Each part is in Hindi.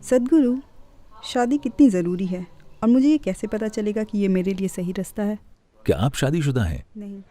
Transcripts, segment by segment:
सद्गुरु, शादी कितनी ज़रूरी है और मुझे ये कैसे पता चलेगा कि ये मेरे लिए सही रास्ता है? क्या आप शादीशुदा हैं? नहीं।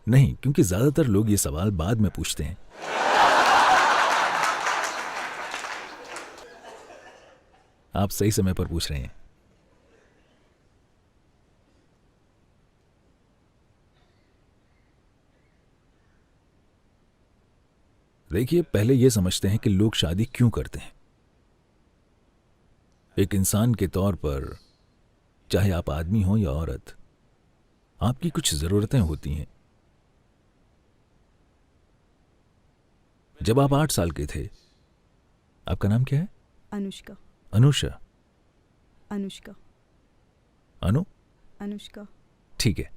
नहीं, क्योंकि ज्यादातर लोग ये सवाल बाद में पूछते हैं। आप सही समय पर पूछ रहे हैं। देखिए, पहले यह समझते हैं कि लोग शादी क्यों करते हैं। एक इंसान के तौर पर, चाहे आप आदमी हो या औरत, आपकी कुछ जरूरतें होती हैं। जब आप 8 साल के थे, आपका नाम क्या है? अनुष्का। अनुषा? अनुष्का। अनु? अनुष्का। ठीक है।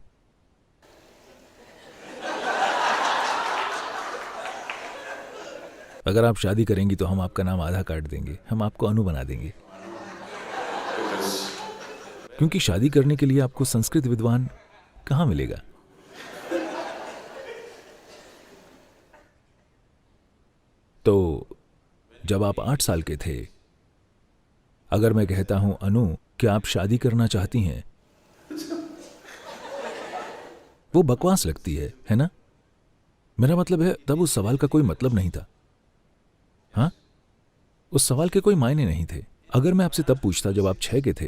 अगर आप शादी करेंगी तो हम आपका नाम आधा काट देंगे, हम आपको अनु बना देंगे। क्योंकि शादी करने के लिए आपको संस्कृत विद्वान कहां मिलेगा। तो जब आप 8 साल के थे, अगर मैं कहता हूं अनु, क्या आप शादी करना चाहती हैं, वो बकवास लगती है ना? मेरा मतलब है, तब उस सवाल का कोई मतलब नहीं था। हाँ, उस सवाल के कोई मायने नहीं थे। अगर मैं आपसे तब पूछता जब आप 6 के थे,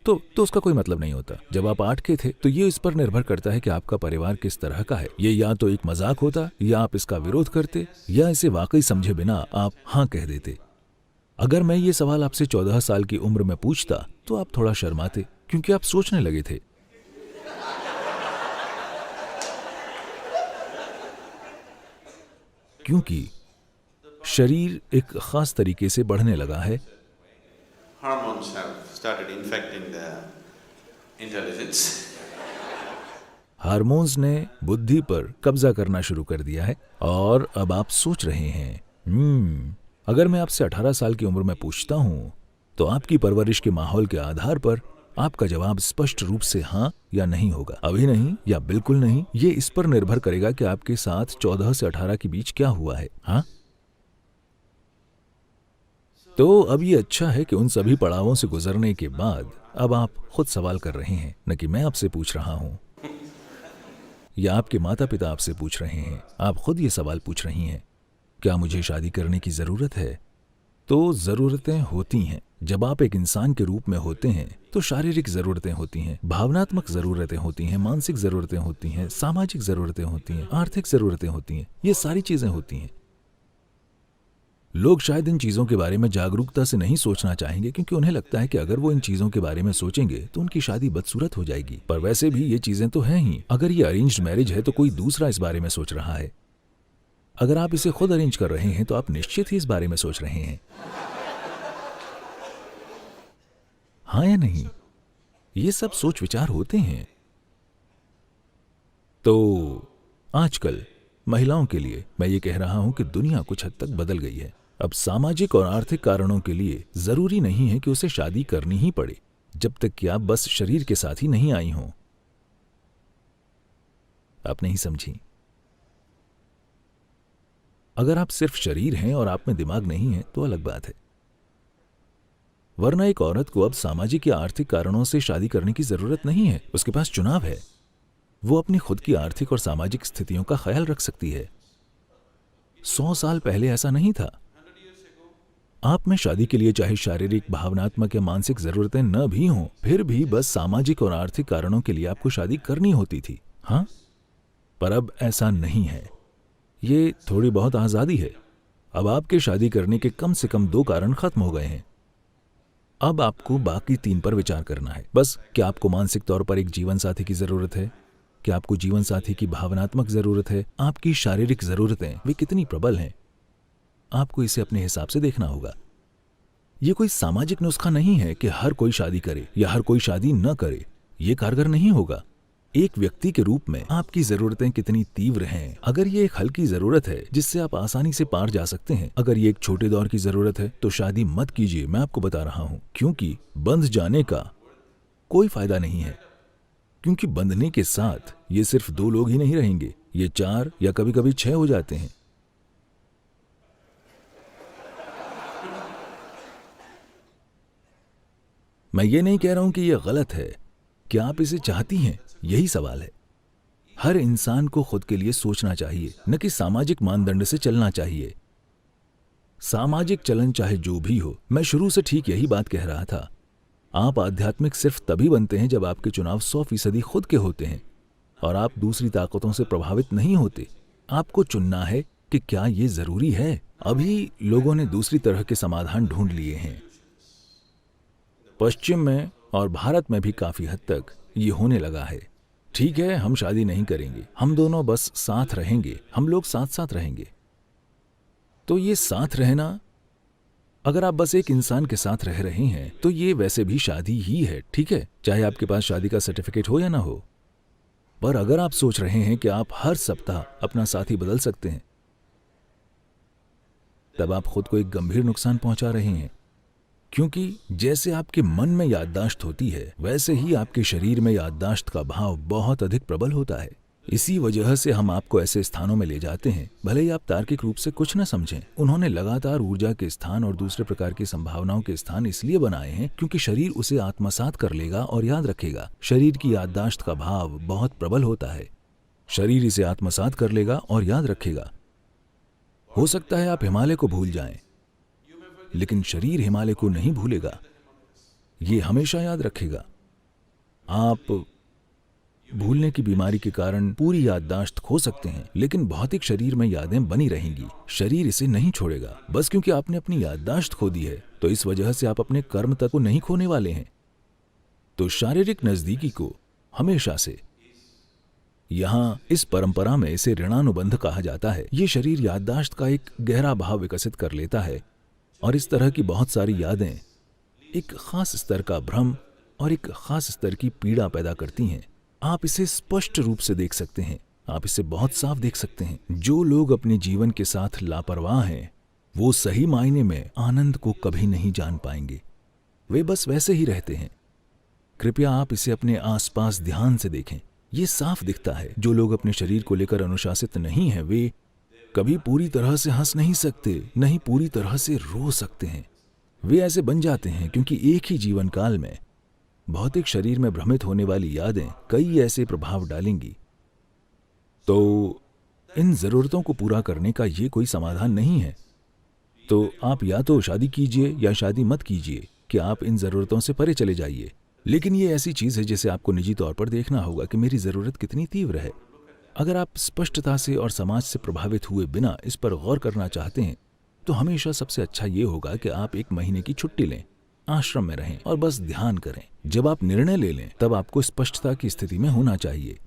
तो उसका कोई मतलब नहीं होता। जब आप 8 के थे, तो ये इस पर निर्भर करता है कि आपका परिवार किस तरह का है। ये या तो एक मजाक होता, या आप इसका विरोध करते, या इसे वाकई समझे बिना आप हाँ कह देते। अगर मैं ये सवाल आपसे 14 साल की उम्र में पूछता, तो आप थोड़ा शर्माते, क्योंकि आप सोचने लगे थे। क्योंकि शरीर एक खास तरीके से बढ़ने लगा है। Hormones have started infecting the intelligence. Hormones ने बुद्धि पर कब्जा करना शुरू कर दिया है और अब आप सोच रहे हैं। अगर मैं आपसे 18 साल की उम्र में पूछता हूं, तो आपकी परवरिश के माहौल के आधार पर आपका जवाब स्पष्ट रूप से हाँ या नहीं होगा। अभी नहीं या बिल्कुल नहीं, ये इस पर निर्भर करेगा कि आपके साथ 14 से 18 के बीच क्या हुआ है। हाँ, तो अब ये अच्छा है कि उन सभी पड़ावों से गुजरने के बाद अब आप खुद सवाल कर रहे हैं, न कि मैं आपसे पूछ रहा हूं या आपके माता पिता आपसे पूछ रहे हैं। आप खुद ये सवाल पूछ रही हैं, क्या मुझे शादी करने की जरूरत है? तो जरूरतें होती हैं। जब आप एक इंसान के रूप में होते हैं, तो शारीरिक जरूरतें होती हैं, भावनात्मक जरूरतें होती हैं, मानसिक जरूरतें होती हैं, सामाजिक जरूरतें होती हैं, आर्थिक जरूरतें होती हैं। ये सारी चीजें होती हैं। लोग शायद इन चीजों के बारे में जागरूकता से नहीं सोचना चाहेंगे, क्योंकि उन्हें लगता है कि अगर वो इन चीजों के बारे में सोचेंगे तो उनकी शादी बदसूरत हो जाएगी। पर वैसे भी ये चीजें तो हैं ही। अगर ये अरेंज्ड मैरिज है, तो कोई दूसरा इस बारे में सोच रहा है। अगर आप इसे खुद अरेंज कर रहे हैं, तो आप निश्चित ही इस बारे में सोच रहे हैं। हाँ या नहीं? ये सब सोच विचार होते हैं। तो आजकल महिलाओं के लिए मैं ये कह रहा हूं कि दुनिया कुछ हद तक बदल गई है। अब सामाजिक और आर्थिक कारणों के लिए जरूरी नहीं है कि उसे शादी करनी ही पड़े, जब तक कि आप बस शरीर के साथ ही नहीं आई हों। आप नहीं समझी? अगर आप सिर्फ शरीर हैं और आप में दिमाग नहीं है, तो अलग बात है। वरना एक औरत को अब सामाजिक या आर्थिक कारणों से शादी करने की जरूरत नहीं है। उसके पास चुनाव है। वो अपनी खुद की आर्थिक और सामाजिक स्थितियों का ख्याल रख सकती है। 100 साल पहले ऐसा नहीं था। आप में शादी के लिए चाहे शारीरिक, भावनात्मक या मानसिक जरूरतें न भी हों, फिर भी बस सामाजिक और आर्थिक कारणों के लिए आपको शादी करनी होती थी। हाँ, पर अब ऐसा नहीं है। ये थोड़ी बहुत आजादी है। अब आपके शादी करने के कम से कम 2 कारण खत्म हो गए हैं। अब आपको बाकी 3 पर विचार करना है। बस, क्या आपको मानसिक तौर पर एक जीवन साथी की जरूरत है? क्या आपको जीवन साथी की भावनात्मक जरूरत है? आपकी शारीरिक जरूरतें वे कितनी प्रबल हैं? आपको इसे अपने हिसाब से देखना होगा। यह कोई सामाजिक नुस्खा नहीं है कि हर कोई शादी करे या हर कोई शादी न करे। यह कारगर नहीं होगा। एक व्यक्ति के रूप में आपकी जरूरतें कितनी तीव्र हैं। अगर ये एक हल्की जरूरत है जिससे आप आसानी से पार जा सकते हैं, अगर ये एक छोटे दौर की जरूरत है, तो शादी मत कीजिए। मैं आपको बता रहा हूं, क्योंकि बंध जाने का कोई फायदा नहीं है। क्योंकि बंधने के साथ ये सिर्फ 2 लोग ही नहीं रहेंगे, ये 4 या कभी कभी 6 हो जाते हैं। मैं ये नहीं कह रहा हूं कि यह गलत है। क्या आप इसे चाहती हैं? यही सवाल है। हर इंसान को खुद के लिए सोचना चाहिए, न कि सामाजिक मानदंड से चलना चाहिए। सामाजिक चलन चाहे जो भी हो, मैं शुरू से ठीक यही बात कह रहा था। आप आध्यात्मिक सिर्फ तभी बनते हैं जब आपके चुनाव 100% खुद के होते हैं और आप दूसरी ताकतों से प्रभावित नहीं होते। आपको चुनना है कि क्या ये जरूरी है। अभी लोगों ने दूसरी तरह के समाधान ढूंढ लिए हैं। पश्चिम में और भारत में भी काफी हद तक ये होने लगा है। ठीक है, हम शादी नहीं करेंगे, हम दोनों बस साथ रहेंगे, हम लोग साथ साथ रहेंगे। तो ये साथ रहना, अगर आप बस एक इंसान के साथ रह रहे हैं तो ये वैसे भी शादी ही है, ठीक है, चाहे आपके पास शादी का सर्टिफिकेट हो या ना हो। पर अगर आप सोच रहे हैं कि आप हर सप्ताह अपना साथी बदल सकते हैं, तब आप खुद को एक गंभीर नुकसान पहुंचा रहे हैं। क्योंकि जैसे आपके मन में याददाश्त होती है, वैसे ही आपके शरीर में याददाश्त का भाव बहुत अधिक प्रबल होता है। इसी वजह से हम आपको ऐसे स्थानों में ले जाते हैं, भले ही आप तार्किक रूप से कुछ न समझें। उन्होंने लगातार ऊर्जा के स्थान और दूसरे प्रकार की संभावनाओं के स्थान इसलिए बनाए हैं क्योंकि शरीर उसे आत्मसात कर लेगा और याद रखेगा। शरीर की याददाश्त का भाव बहुत प्रबल होता है। शरीर इसे आत्मसात कर लेगा और याद रखेगा। हो सकता है आप हिमालय को भूल जाएं, लेकिन शरीर हिमालय को नहीं भूलेगा, ये हमेशा याद रखेगा। आप भूलने की बीमारी के कारण पूरी याददाश्त खो सकते हैं, लेकिन भौतिक शरीर में यादें बनी रहेंगी। शरीर इसे नहीं छोड़ेगा। बस क्योंकि आपने अपनी याददाश्त खो दी है, तो इस वजह से आप अपने कर्म तक को नहीं खोने वाले हैं। तो शारीरिक नजदीकी को हमेशा से, यहां इस परंपरा में इसे ऋणानुबंध कहा जाता है। ये शरीर याददाश्त का एक गहरा भाव विकसित कर लेता है और इस तरह की बहुत सारी यादें एक खास स्तर का भ्रम और एक खास स्तर की पीड़ा पैदा करती हैं। आप इसे स्पष्ट रूप से देख सकते हैं, आप इसे बहुत साफ देख सकते हैं। जो लोग अपने जीवन के साथ लापरवाह हैं, वो सही मायने में आनंद को कभी नहीं जान पाएंगे। वे बस वैसे ही रहते हैं। कृपया आप इसे अपने आसपास ध्यान से देखें। ये साफ दिखता है। जो लोग अपने शरीर को लेकर अनुशासित नहीं हैं, वे कभी पूरी तरह से हंस नहीं सकते, नहीं पूरी तरह से रो सकते हैं। वे ऐसे बन जाते हैं क्योंकि एक ही जीवन काल में भौतिक शरीर में भ्रमित होने वाली यादें कई ऐसे प्रभाव डालेंगी। तो इन जरूरतों को पूरा करने का ये कोई समाधान नहीं है। तो आप या तो शादी कीजिए या शादी मत कीजिए कि आप इन जरूरतों से परे चले जाइए। लेकिन ये ऐसी चीज है जिसे आपको निजी तौर पर देखना होगा कि मेरी जरूरत कितनी तीव्र है। अगर आप स्पष्टता से और समाज से प्रभावित हुए बिना इस पर गौर करना चाहते हैं, तो हमेशा सबसे अच्छा ये होगा कि आप 1 महीने की छुट्टी लें, आश्रम में रहें और बस ध्यान करें। जब आप निर्णय ले लें, तब आपको स्पष्टता की स्थिति में होना चाहिए।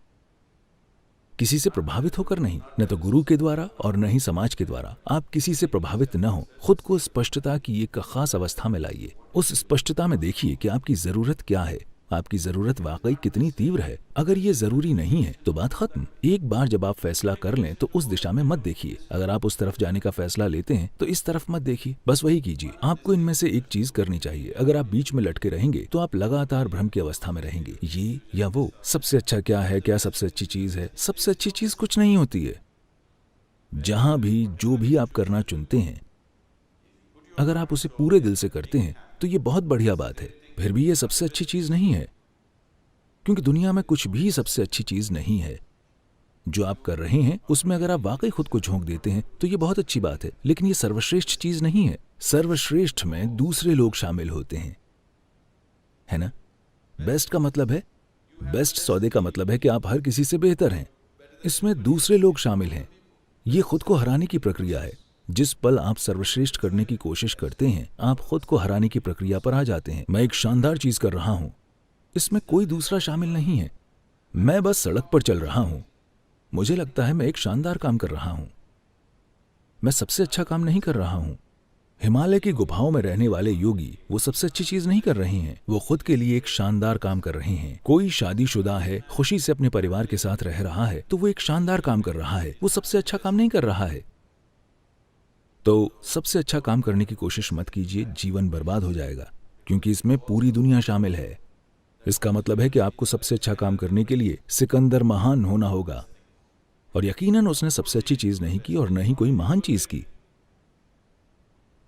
किसी से प्रभावित होकर नहीं, न तो गुरु के द्वारा और न ही समाज के द्वारा। आप किसी से प्रभावित न हो। खुद को स्पष्टता की एक खास अवस्था में लाइए। उस स्पष्टता में देखिए कि आपकी जरूरत क्या है, आपकी जरूरत वाकई कितनी तीव्र है। अगर ये जरूरी नहीं है तो बात खत्म। एक बार जब आप फैसला कर लें तो उस दिशा में मत देखिए। अगर आप उस तरफ जाने का फैसला लेते हैं तो इस तरफ मत देखिए, बस वही कीजिए। आपको इनमें से एक चीज करनी चाहिए। अगर आप बीच में लटके रहेंगे तो आप लगातार भ्रम की अवस्था में रहेंगे, ये या वो। सबसे अच्छा क्या है, क्या सबसे अच्छी चीज है? सबसे अच्छी चीज कुछ नहीं होती है। जहां भी जो भी आप करना चुनते हैं, अगर आप उसे पूरे दिल से करते हैं तो ये बहुत बढ़िया बात है। फिर भी ये सबसे अच्छी चीज नहीं है, क्योंकि दुनिया में कुछ भी सबसे अच्छी चीज नहीं है। जो आप कर रहे हैं उसमें अगर आप वाकई खुद को झोंक देते हैं तो ये बहुत अच्छी बात है, लेकिन ये सर्वश्रेष्ठ चीज नहीं है। सर्वश्रेष्ठ में दूसरे लोग शामिल होते हैं, है ना? बेस्ट का मतलब है, बेस्ट सौदे का मतलब है कि आप हर किसी से बेहतर हैं। इसमें दूसरे लोग शामिल हैं। ये खुद को हराने की प्रक्रिया है। जिस पल आप सर्वश्रेष्ठ करने की कोशिश करते हैं, आप खुद को हराने की प्रक्रिया पर आ जाते हैं। मैं एक शानदार चीज कर रहा हूं, इसमें कोई दूसरा शामिल नहीं है। मैं बस सड़क पर चल रहा हूं। मुझे लगता है मैं एक शानदार काम कर रहा हूं। मैं सबसे अच्छा काम नहीं कर रहा हूं। हिमालय की गुफाओं में रहने वाले योगी वो सबसे अच्छी चीज नहीं कर रहे हैं। वो खुद के लिए एक शानदार काम कर रहे हैं। कोई शादीशुदा है, खुशी से अपने परिवार के साथ रह रहा है, तो वो एक शानदार काम कर रहा है। वो सबसे अच्छा काम नहीं कर रहा है। तो सबसे अच्छा काम करने की कोशिश मत कीजिए, जीवन बर्बाद हो जाएगा, क्योंकि इसमें पूरी दुनिया शामिल है। इसका मतलब है कि आपको सबसे अच्छा काम करने के लिए सिकंदर महान होना होगा, और यकीनन उसने सबसे अच्छी चीज नहीं की और न ही कोई महान चीज की।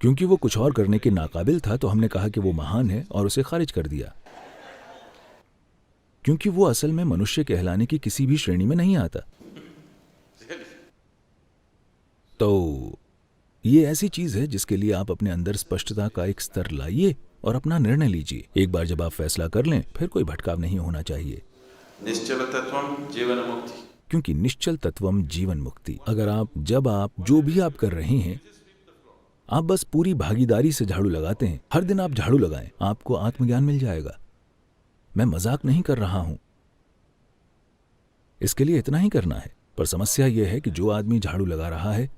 क्योंकि वो कुछ और करने के नाकाबिल था तो हमने कहा कि वो महान है और उसे खारिज कर दिया, क्योंकि वो असल में मनुष्य कहलाने की किसी भी श्रेणी में नहीं आता। तो ये ऐसी चीज है जिसके लिए आप अपने अंदर स्पष्टता का एक स्तर लाइए और अपना निर्णय लीजिए। एक बार जब आप फैसला कर लें फिर कोई भटकाव नहीं होना चाहिए, निश्चल तत्वम जीवन मुक्ति। क्योंकि निश्चल तत्वम जीवन मुक्ति। अगर आप जो भी आप कर रहे हैं, आप बस पूरी भागीदारी से झाड़ू लगाते हैं, हर दिन आप झाड़ू लगाएं, आपको आत्मज्ञान मिल जाएगा। मैं मजाक नहीं कर रहा हूं, इसके लिए इतना ही करना है। पर समस्या यह है कि जो आदमी झाड़ू लगा रहा है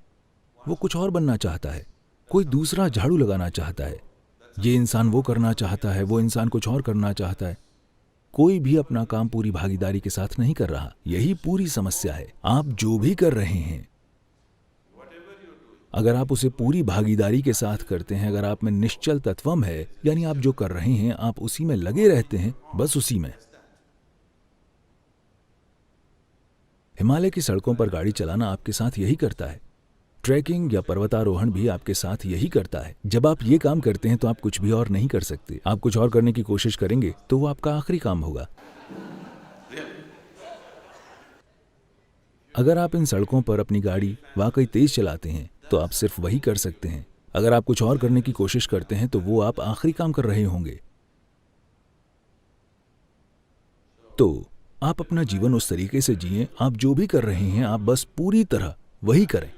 वो कुछ और बनना चाहता है, कोई दूसरा झाड़ू लगाना चाहता है। ये इंसान वो करना चाहता है, वो इंसान कुछ और करना चाहता है। कोई भी अपना काम पूरी भागीदारी के साथ नहीं कर रहा। यही पूरी समस्या है। आप जो भी कर रहे हैं, अगर आप उसे पूरी भागीदारी के साथ करते हैं, अगर आप में निश्चल तत्वम है, यानी आप जो कर रहे हैं आप उसी में लगे रहते हैं, बस उसी में। हिमालय की सड़कों पर गाड़ी चलाना आपके साथ यही करता है। ट्रैकिंग या पर्वतारोहण भी आपके साथ यही करता है। जब आप ये काम करते हैं तो आप कुछ भी और नहीं कर सकते। आप कुछ और करने की कोशिश करेंगे तो वो आपका आखिरी काम होगा। अगर आप इन सड़कों पर अपनी गाड़ी वाकई तेज चलाते हैं तो आप सिर्फ वही कर सकते हैं। अगर आप कुछ और करने की कोशिश करते हैं तो वो आप आखिरी काम कर रहे होंगे। तो आप अपना जीवन उस तरीके से जिएं, आप जो भी कर रहे हैं आप बस पूरी तरह वही करें।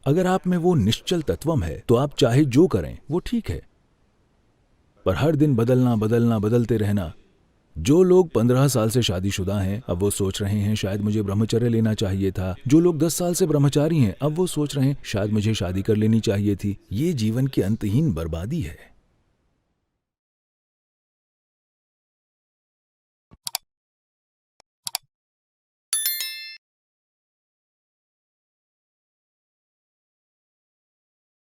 अगर आप में वो निश्चल तत्वम है तो आप चाहे जो करें वो ठीक है, पर हर दिन बदलते रहना। जो लोग 15 साल से शादीशुदा हैं अब वो सोच रहे हैं शायद मुझे ब्रह्मचर्य लेना चाहिए था। जो लोग 10 साल से ब्रह्मचारी हैं अब वो सोच रहे हैं शायद मुझे शादी कर लेनी चाहिए थी। ये जीवन की अंतहीन बर्बादी है।